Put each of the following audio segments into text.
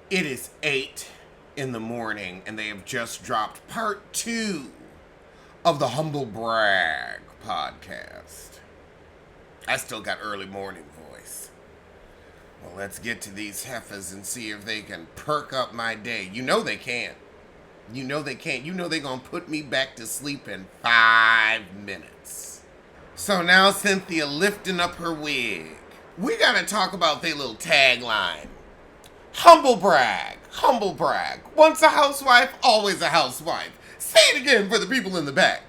It is 8 in the morning, and they have just dropped part 2 of the Humble Brag podcast. I still got early morning voice. Well, let's get to these heifers and see if they can perk up my day. You know they can't. You know they can't. You know they're going to put me back to sleep in 5 minutes. So now Cynthia lifting up her wig. We got to talk about their little tagline. Humble brag, humble brag. Once a housewife, always a housewife. Say it again for the people in the back.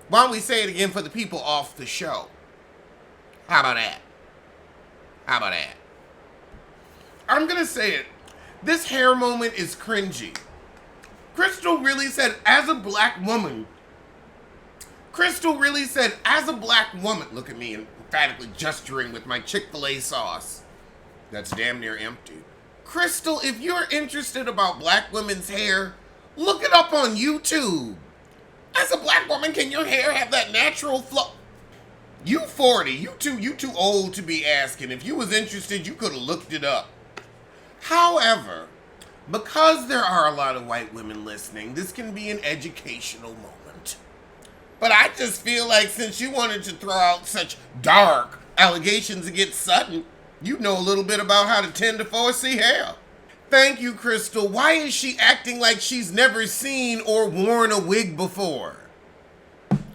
Why don't we say it again for the people off the show? How about that? How about that? I'm going to say it. This hair moment is cringy. Crystal really said, as a black woman, look at me emphatically gesturing with my Chick-fil-A sauce. That's damn near empty. Crystal, if you're interested about black women's hair, look it up on YouTube. As a black woman, can your hair have that natural flow? You 40, you too old to be asking. If you was interested, you could have looked it up. However, because there are a lot of white women listening, this can be an educational moment. But I just feel like since you wanted to throw out such dark allegations against Sutton, you know a little bit about how to tend to 4C hair. Thank you, Crystal. Why is she acting like she's never seen or worn a wig before?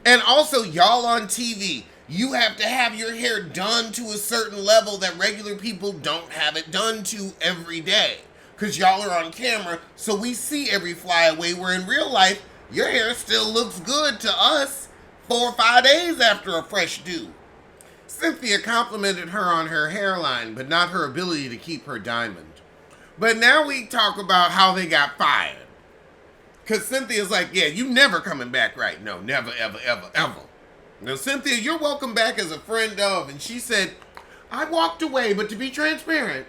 And also, y'all on TV, you have to have your hair done to a certain level that regular people don't have it done to every day. Because y'all are on camera, so we see every flyaway, where in real life, your hair still looks good to us 4 or 5 days after a fresh do. Cynthia complimented her on her hairline, but not her ability to keep her diamond. But now we talk about how they got fired. Because Cynthia's like, yeah, you never coming back, right? No, never, ever, ever, ever. Now, Cynthia, you're welcome back as a friend of. And she said, I walked away, but to be transparent,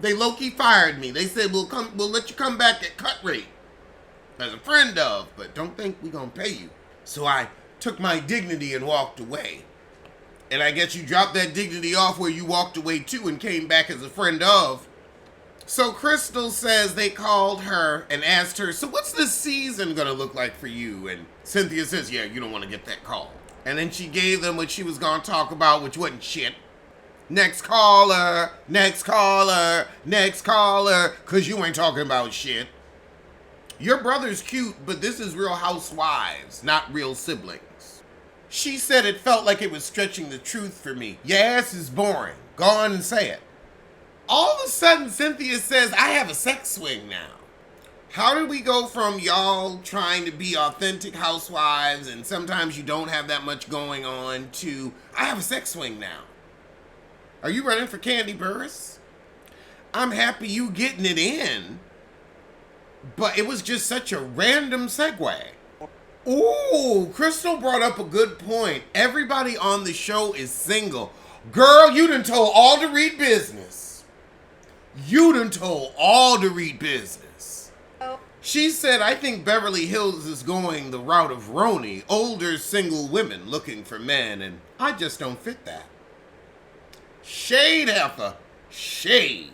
they low-key fired me. They said, we'll let you come back at cut rate as a friend of, but don't think we're going to pay you. So I took my dignity and walked away. And I guess you dropped that dignity off where you walked away too and came back as a friend of. So Crystal says they called her and asked her, so what's this season going to look like for you? And Cynthia says, yeah, you don't want to get that call. And then she gave them what she was going to talk about, which wasn't shit. Next caller, next caller, next caller, because you ain't talking about shit. Your brother's cute, but this is Real Housewives, not real siblings. She said it felt like it was stretching the truth for me. Your ass is boring. Go on and say it. All of a sudden, Cynthia says, I have a sex swing now. How did we go from y'all trying to be authentic housewives and sometimes you don't have that much going on to, I have a sex swing now? Are you running for Candy Burris? I'm happy you getting it in, but it was just such a random segue. Ooh, Crystal brought up a good point. Everybody on the show is single. Girl, you done told all to read business. You done told all to read business. She said, I think Beverly Hills is going the route of Roni, older single women looking for men, and I just don't fit that. Shade, heifer. Shade.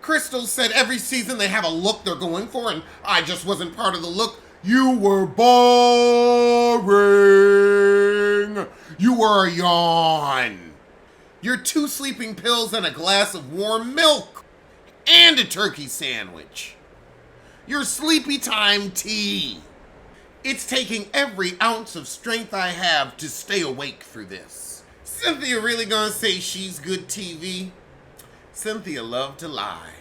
Crystal said every season they have a look they're going for, and I just wasn't part of the look. You were boring. You were a yawn. You're 2 sleeping pills and a glass of warm milk. And a turkey sandwich. Your sleepy time tea. It's taking every ounce of strength I have to stay awake for this. Cynthia really gonna say she's good TV? Cynthia loved to lie.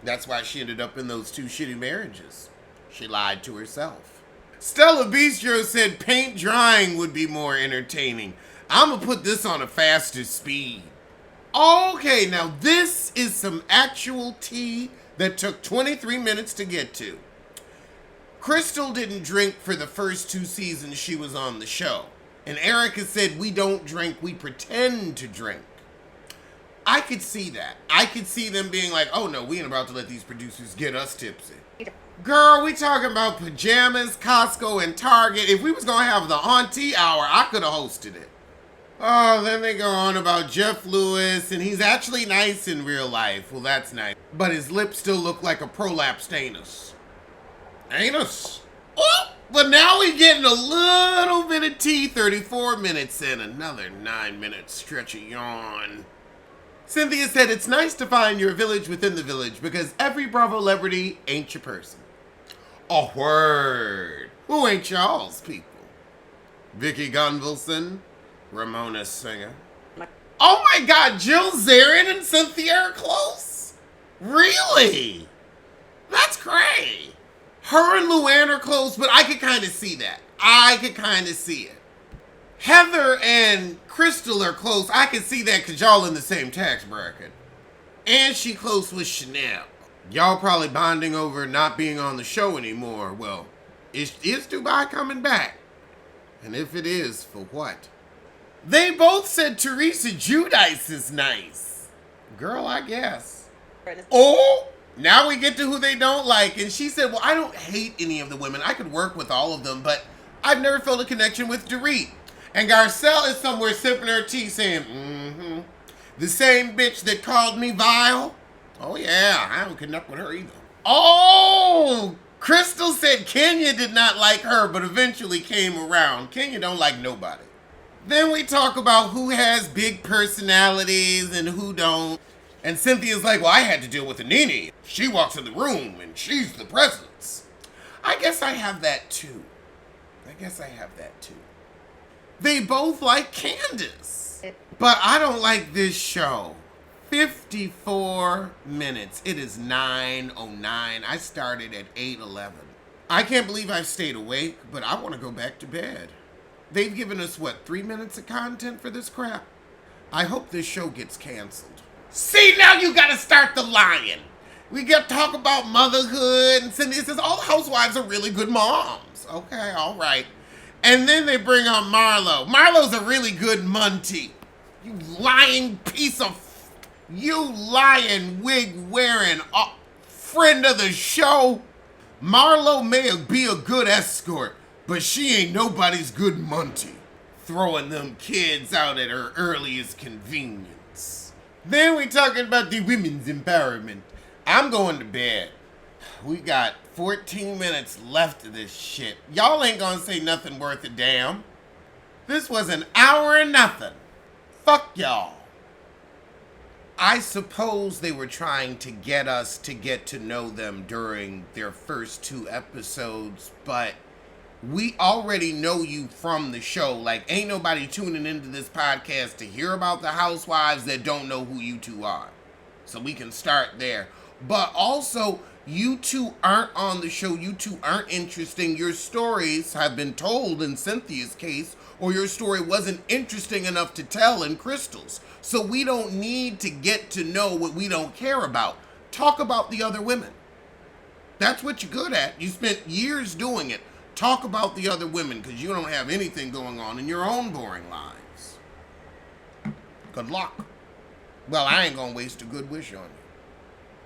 That's why she ended up in those 2 shitty marriages. She lied to herself. Stella Bistro said paint drying would be more entertaining. I'm gonna put this on a faster speed. Okay, now this is some actual tea that took 23 minutes to get to. Crystal didn't drink for the first 2 seasons she was on the show. And Erica said, we don't drink, we pretend to drink. I could see that. I could see them being like, oh no, we ain't about to let these producers get us tipsy. Girl, we talking about pajamas, Costco, and Target. If we was gonna have the auntie hour, I could have hosted it. Oh, then they go on about Jeff Lewis, and he's actually nice in real life. Well, that's nice. But his lips still look like a prolapsed anus. Anus. Oh, but now we're getting a little bit of tea. 34 minutes in, another 9-minute stretch of yawn. Cynthia said, it's nice to find your village within the village because every Bravo celebrity ain't your person. A word. Who ain't y'all's people? Vicky Gunvalson, Ramona Singer. Oh my God, Jill Zarin and Cynthia are close? Really? That's great. Her and Luann are close, but I could kind of see that. I could kind of see it. Heather and Crystal are close. I can see that because y'all in the same tax bracket. And she close with Chanel. Y'all probably bonding over not being on the show anymore. Well, is Dubai coming back? And if it is, for what? They both said Teresa Giudice is nice. Girl, I guess. Oh, now we get to who they don't like. And she said, well, I don't hate any of the women. I could work with all of them, but I've never felt a connection with Dorit. And Garcelle is somewhere sipping her tea saying, the same bitch that called me vile? Oh yeah, I don't connect with her either. Oh, Crystal said Kenya did not like her, but eventually came around. Kenya don't like nobody. Then we talk about who has big personalities and who don't. And Cynthia's like, well, I had to deal with Anini. She walks in the room and she's the presence. I guess I have that too. They both like Candace. But I don't like this show. 54 minutes. It is 9:09. I started at 8:11. I can't believe I've stayed awake, but I want to go back to bed. They've given us, 3 minutes of content for this crap? I hope this show gets canceled. See, now you gotta start the lying. We get to talk about motherhood, and Cynthia says all the housewives are really good moms. Okay, all right. And then they bring on Marlo. Marlo's a really good Munty. You lying piece of... You lying wig-wearing friend of the show. Marlo may be a good escort, but she ain't nobody's good Munty. Throwing them kids out at her earliest convenience. Then we talking about the women's empowerment. I'm going to bed. We got 14 minutes left of this shit. Y'all ain't gonna say nothing worth a damn. This was an hour and nothing. Fuck y'all. I suppose they were trying to get us to get to know them during their first 2 episodes, but we already know you from the show. Like, ain't nobody tuning into this podcast to hear about the housewives that don't know who you two are. So we can start there. But also, you two aren't on the show. You two aren't interesting. Your stories have been told in Cynthia's case, or your story wasn't interesting enough to tell in Crystal's. So we don't need to get to know what we don't care about. Talk about the other women. That's what you're good at. You spent years doing it. Talk about the other women, because you don't have anything going on in your own boring lives. Good luck. Well, I ain't gonna waste a good wish on you.